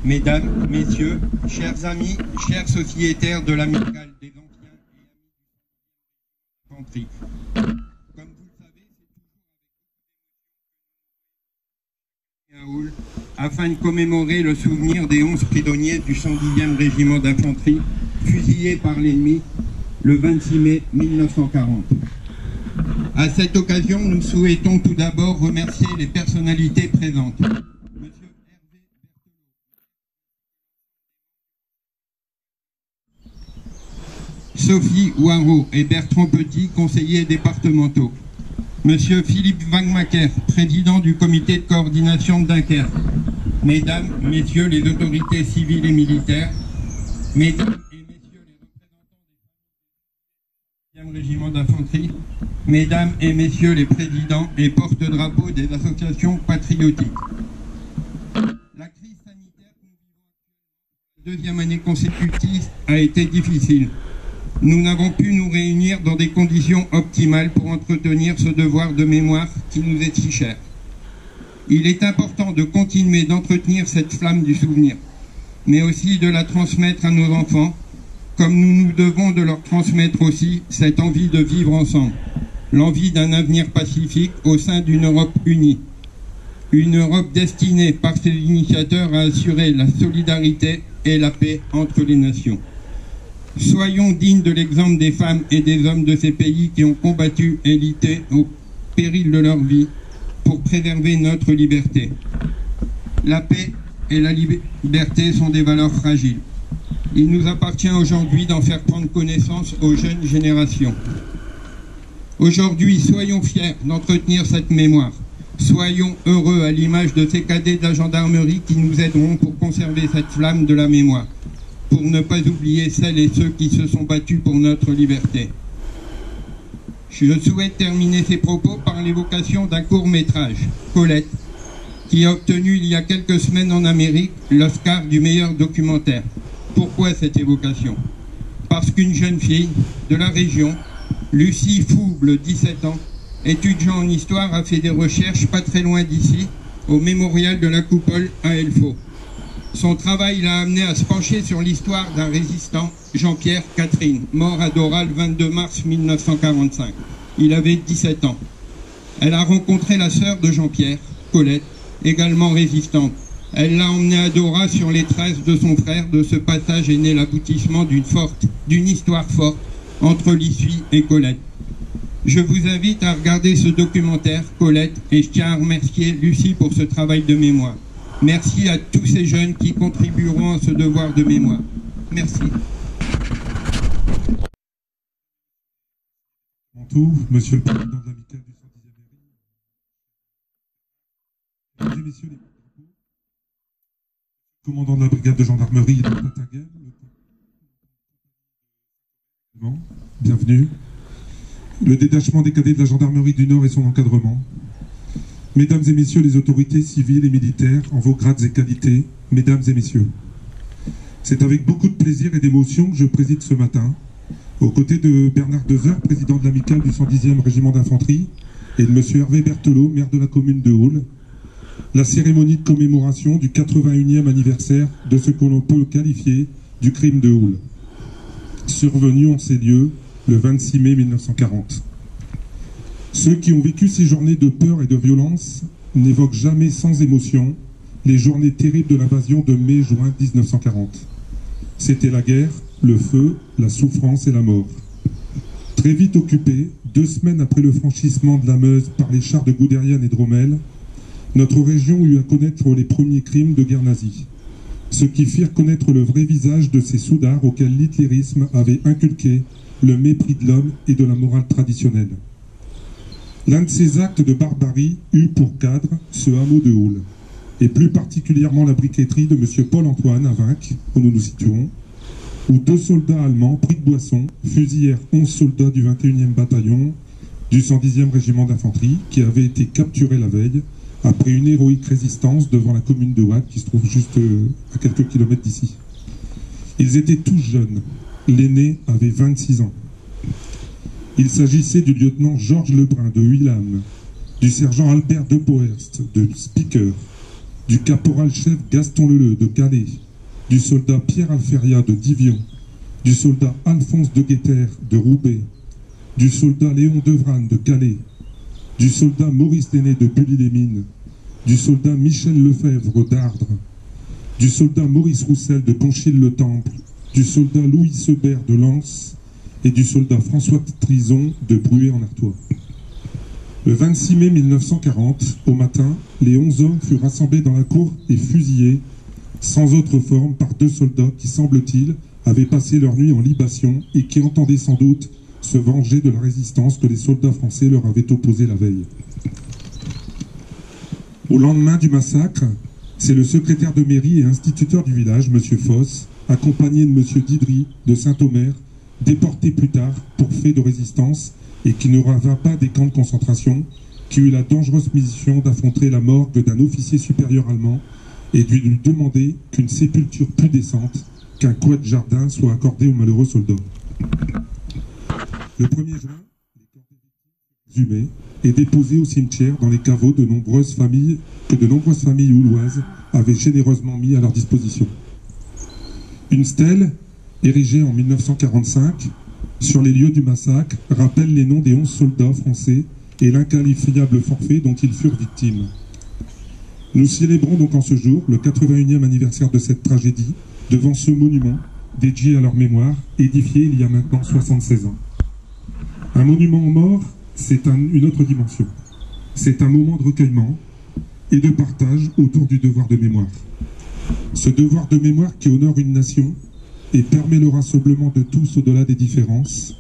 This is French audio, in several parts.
Mesdames, Messieurs, chers amis, chers sociétaires de l'amicale des anciens et amis du d'infanterie. Comme vous le savez, c'est toujours avec afin de commémorer le souvenir des 11 prisonniers du 110e régiment d'infanterie fusillés par l'ennemi le 26 mai 1940. À cette occasion, nous souhaitons tout d'abord remercier les personnalités présentes. Monsieur Hervé Berthelot, Sophie Ouarot et Bertrand Petit, conseillers départementaux. Monsieur Philippe Wangmaker, président du comité de coordination de Dunkerque. Mesdames, Messieurs les autorités civiles et militaires, Mesdames et Messieurs les représentants des 110e régiment d'infanterie, Mesdames et Messieurs les présidents et porte-drapeaux des associations patriotiques. La crise sanitaire que nous vivons la deuxième année consécutive a été difficile. Nous n'avons pu nous réunir dans des conditions optimales pour entretenir ce devoir de mémoire qui nous est si cher. Il est important de continuer d'entretenir cette flamme du souvenir, mais aussi de la transmettre à nos enfants, comme nous nous devons de leur transmettre aussi cette envie de vivre ensemble, l'envie d'un avenir pacifique au sein d'une Europe unie. Une Europe destinée par ses initiateurs à assurer la solidarité et la paix entre les nations. Soyons dignes de l'exemple des femmes et des hommes de ces pays qui ont combattu et lutté au péril de leur vie pour préserver notre liberté. La paix et la liberté sont des valeurs fragiles. Il nous appartient aujourd'hui d'en faire prendre connaissance aux jeunes générations. Aujourd'hui, soyons fiers d'entretenir cette mémoire. Soyons heureux à l'image de ces cadets de la gendarmerie qui nous aideront pour conserver cette flamme de la mémoire, pour ne pas oublier celles et ceux qui se sont battus pour notre liberté. Je souhaite terminer ces propos par l'évocation d'un court-métrage, Colette, qui a obtenu il y a quelques semaines en Amérique l'Oscar du meilleur documentaire. Pourquoi cette évocation? Parce qu'une jeune fille de la région, Lucie Fouble, 17 ans, étudiant en histoire, a fait des recherches pas très loin d'ici, au mémorial de la Coupole à Elfaux. Son travail l'a amené à se pencher sur l'histoire d'un résistant, Jean-Pierre Catherine, mort à Dora le 22 mars 1945. Il avait 17 ans. Elle a rencontré la sœur de Jean-Pierre, Colette, également résistante. Elle l'a emmené à Dora sur les traces de son frère. De ce passage est né l'aboutissement d'une histoire forte entre Lucie et Colette. Je vous invite à regarder ce documentaire, Colette, et je tiens à remercier Lucie pour ce travail de mémoire. Merci à tous ces jeunes qui contribueront à ce devoir de mémoire. Merci. Monsieur le président de l'amicale du 110e Mesdames et Messieurs les commandants de la brigade de gendarmerie de Tattagel, bienvenue. Le détachement des cadets de la gendarmerie du Nord et son encadrement. Mesdames et Messieurs les autorités civiles et militaires en vos grades et qualités, Mesdames et Messieurs. C'est avec beaucoup de plaisir et d'émotion que je préside ce matin, aux côtés de Bernard Dezer, président de l'amicale du 110e régiment d'infanterie, et de M. Hervé Berthelot, maire de la commune de Houle, la cérémonie de commémoration du 81e anniversaire de ce que l'on peut qualifier du crime de Houle, survenu en ces lieux le 26 mai 1940. Ceux qui ont vécu ces journées de peur et de violence n'évoquent jamais sans émotion les journées terribles de l'invasion de mai-juin 1940. C'était la guerre, le feu, la souffrance et la mort. Très vite occupés, 2 semaines après le franchissement de la Meuse par les chars de Guderian et de Rommel, notre région eut à connaître les premiers crimes de guerre nazie, ce qui firent connaître le vrai visage de ces soudards auxquels l'hitlérisme avait inculqué le mépris de l'homme et de la morale traditionnelle. L'un de ces actes de barbarie eut pour cadre ce hameau de Houle, et plus particulièrement la briqueterie de M. Paul-Antoine à Vinques, où nous nous situons, où 2 soldats allemands pris de boisson fusillèrent 11 soldats du 21e bataillon du 110e régiment d'infanterie qui avaient été capturés la veille après une héroïque résistance devant la commune de Ouad qui se trouve juste à quelques kilomètres d'ici. Ils étaient tous jeunes. L'aîné avait 26 ans. Il s'agissait du lieutenant Georges Lebrun de Huilam, du sergent Albert de Poerst de Speaker, du caporal-chef Gaston Leleu de Calais, du soldat Pierre Alferia de Divion, du soldat Alphonse de Guetter de Roubaix, du soldat Léon Devran de Calais, du soldat Maurice Déné de Bully-les-Mines, du soldat Michel Lefebvre d'Ardres, du soldat Maurice Roussel de Conchil-le-Temple, du soldat Louis Sebert de Lens et du soldat François Trison de Bruay en Artois. Le 26 mai 1940, au matin, les 11 hommes furent rassemblés dans la cour et fusillés, sans autre forme, par 2 soldats qui, semble-t-il, avaient passé leur nuit en libation et qui entendaient sans doute se venger de la résistance que les soldats français leur avaient opposée la veille. Au lendemain du massacre, c'est le secrétaire de mairie et instituteur du village, M. Foss, accompagné de M. Didry de Saint-Omer, déporté plus tard pour fait de résistance et qui ne revint pas des camps de concentration, qui eut la dangereuse mission d'affronter la morgue d'un officier supérieur allemand et de lui demander qu'une sépulture plus décente, qu'un couette jardin soit accordé aux malheureux soldats. Le 1er juin, les corps exhumés et déposés au cimetière dans les caveaux que de nombreuses familles ouloises avaient généreusement mis à leur disposition. Une stèle, érigée en 1945, sur les lieux du massacre, rappelle les noms des 11 soldats français et l'inqualifiable forfait dont ils furent victimes. Nous célébrons donc en ce jour le 81e anniversaire de cette tragédie devant ce monument dédié à leur mémoire, édifié il y a maintenant 76 ans. Un monument aux morts, c'est une autre dimension. C'est un moment de recueillement et de partage autour du devoir de mémoire. Ce devoir de mémoire qui honore une nation et permet le rassemblement de tous au-delà des différences.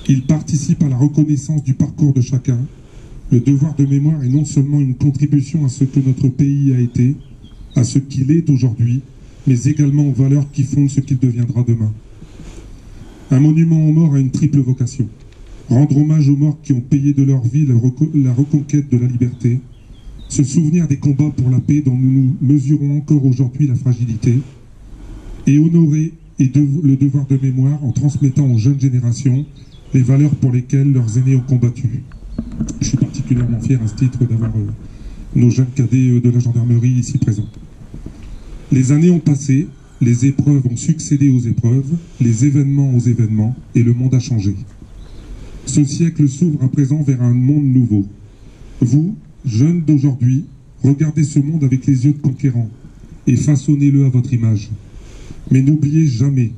Il participe à la reconnaissance du parcours de chacun. Le devoir de mémoire est non seulement une contribution à ce que notre pays a été, à ce qu'il est aujourd'hui, mais également aux valeurs qui fondent ce qu'il deviendra demain. Un monument aux morts a une triple vocation. Rendre hommage aux morts qui ont payé de leur vie la reconquête de la liberté, se souvenir des combats pour la paix dont nous mesurons encore aujourd'hui la fragilité, et honorer le devoir de mémoire en transmettant aux jeunes générations les valeurs pour lesquelles leurs aînés ont combattu. Je suis particulièrement fier à ce titre d'avoir nos jeunes cadets de la gendarmerie ici présents. Les années ont passé, les épreuves ont succédé aux épreuves, les événements aux événements, et le monde a changé. Ce siècle s'ouvre à présent vers un monde nouveau. Vous, jeunes d'aujourd'hui, regardez ce monde avec les yeux de conquérants et façonnez-le à votre image. Mais n'oubliez jamais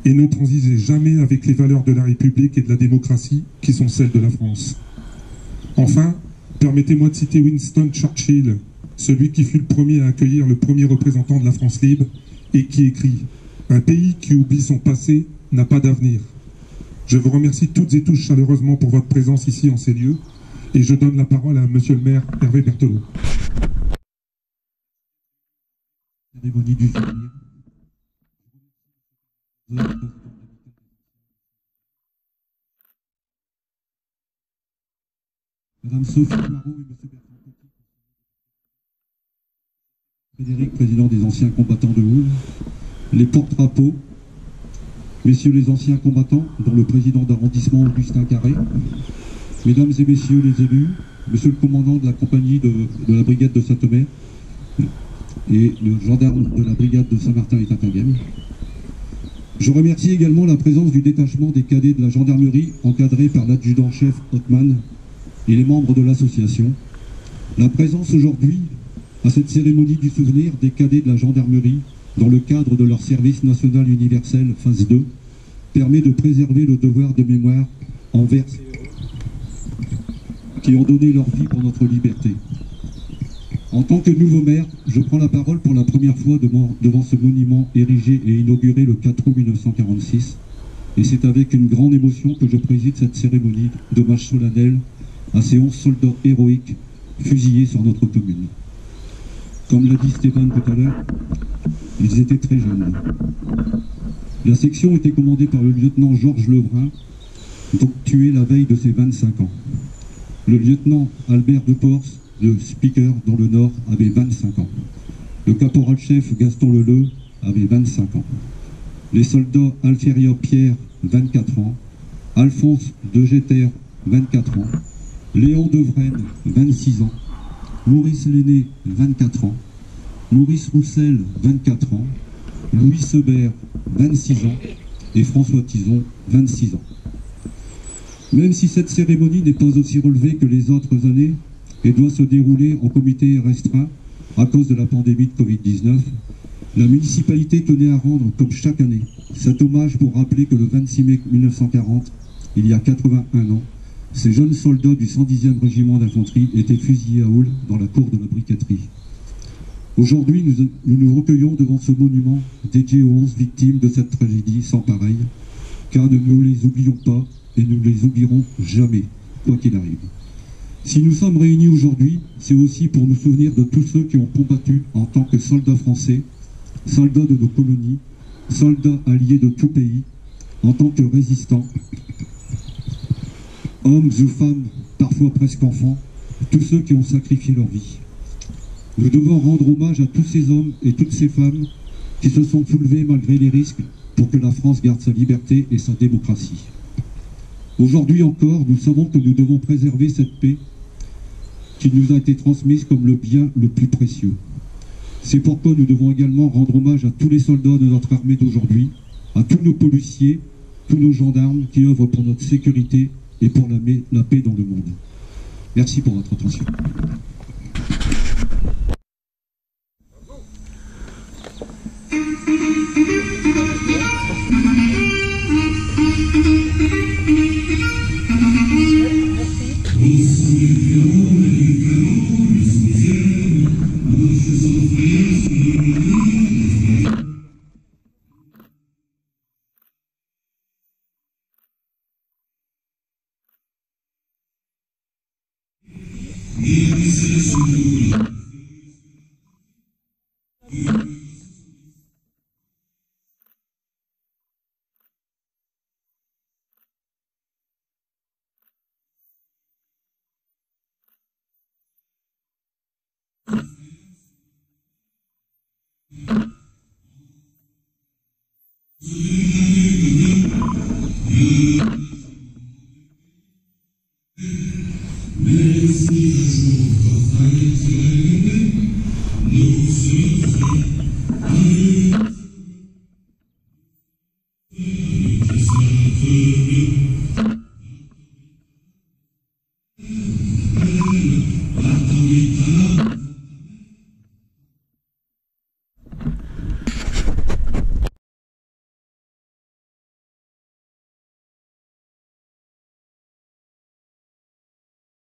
et ne transigez jamais avec les valeurs de la République et de la démocratie qui sont celles de la France. Enfin, permettez-moi de citer Winston Churchill, celui qui fut le premier à accueillir le premier représentant de la France libre et qui écrit « Un pays qui oublie son passé n'a pas d'avenir ». Je vous remercie toutes et tous chaleureusement pour votre présence ici en ces lieux et je donne la parole à Monsieur le maire Hervé Berthelot. Cérémonie du souvenir. Madame Sophie Marot et Monsieur Bertrand Petit. Frédéric, président des anciens combattants de Houlle. Les porte-drapeaux. Messieurs les anciens combattants, dont le président d'arrondissement Augustin Carré, mesdames et messieurs les élus, monsieur le commandant de la compagnie de la brigade de Saint-Omer et le gendarme de la brigade de Saint-Martin et Tintingham. Je remercie également la présence du détachement des cadets de la gendarmerie encadré par l'adjudant-chef Hottman et les membres de l'association. La présence aujourd'hui à cette cérémonie du souvenir des cadets de la gendarmerie dans le cadre de leur service national universel phase 2, permet de préserver le devoir de mémoire envers ces héros qui ont donné leur vie pour notre liberté. En tant que nouveau maire, je prends la parole pour la première fois devant ce monument érigé et inauguré le 4 août 1946, et c'est avec une grande émotion que je préside cette cérémonie d'hommage solennel à ces 11 soldats héroïques fusillés sur notre commune. Comme l'a dit Stéphane tout à l'heure, ils étaient très jeunes. La section était commandée par le lieutenant Georges Lebrun, donc tué la veille de ses 25 ans. Le lieutenant Albert Depors, le speaker dans le Nord, avait 25 ans. Le caporal-chef Gaston Leleu avait 25 ans. Les soldats Alferia Pierre, 24 ans. Alphonse de Guetter, 24 ans. Léon Devren, 26 ans. Maurice Déné, 24 ans. Maurice Roussel, 24 ans, Louis Sebert, 26 ans, et François Tison, 26 ans. Même si cette cérémonie n'est pas aussi relevée que les autres années et doit se dérouler en comité restreint à cause de la pandémie de Covid-19, la municipalité tenait à rendre, comme chaque année, cet hommage pour rappeler que le 26 mai 1940, il y a 81 ans, ces jeunes soldats du 110e régiment d'infanterie étaient fusillés à Hull dans la cour de la briqueterie. Aujourd'hui, nous nous recueillons devant ce monument dédié aux 11 victimes de cette tragédie sans pareille, car nous ne les oublions pas et nous ne les oublierons jamais, quoi qu'il arrive. Si nous sommes réunis aujourd'hui, c'est aussi pour nous souvenir de tous ceux qui ont combattu en tant que soldats français, soldats de nos colonies, soldats alliés de tout pays, en tant que résistants, hommes ou femmes, parfois presque enfants, tous ceux qui ont sacrifié leur vie. Nous devons rendre hommage à tous ces hommes et toutes ces femmes qui se sont soulevés malgré les risques pour que la France garde sa liberté et sa démocratie. Aujourd'hui encore, nous savons que nous devons préserver cette paix qui nous a été transmise comme le bien le plus précieux. C'est pourquoi nous devons également rendre hommage à tous les soldats de notre armée d'aujourd'hui, à tous nos policiers, tous nos gendarmes qui œuvrent pour notre sécurité et pour la paix dans le monde. Merci pour votre attention. Thank you.